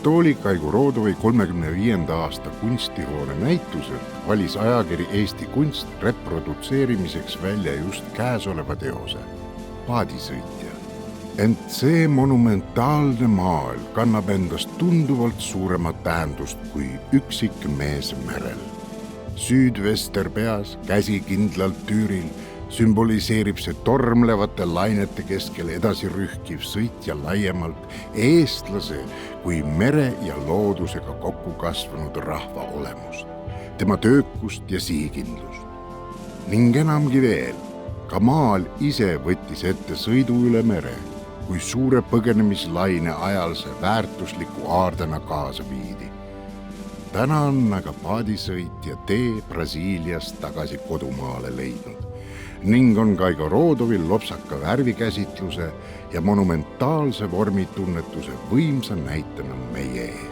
Anatoli Kaigorodovi 35. aasta kunstihoone näituselt valis ajakiri Eesti Kunst reprodutseerimiseks välja just käesoleva teose, Paadisõitja. Ent see monumentaalne maal kannab endast tunduvalt suuremat tähendust kui üksik mees merel. Süüdvester peas, käsi kindlalt tüüril, sümboliseerib see tormlevate lainete keskel edasi rühkiv sõitja laiemalt eestlase kui mere ja loodusega kokku kasvanud rahva olemust, tema töökust ja sihikindlust. Ning enamgi veel, ka maal ise võttis ette sõidu üle mere, kui suure põgenemislaine ajal see väärtusliku aardena kaasa viidi. Täna on aga paadisõitja tee Brasiiliast tagasi kodumaale leidnud ning on Kaigorodovil lopsaka värvikäsitluse ja monumentaalse vormitunnetuse võimsa näitena meie ees.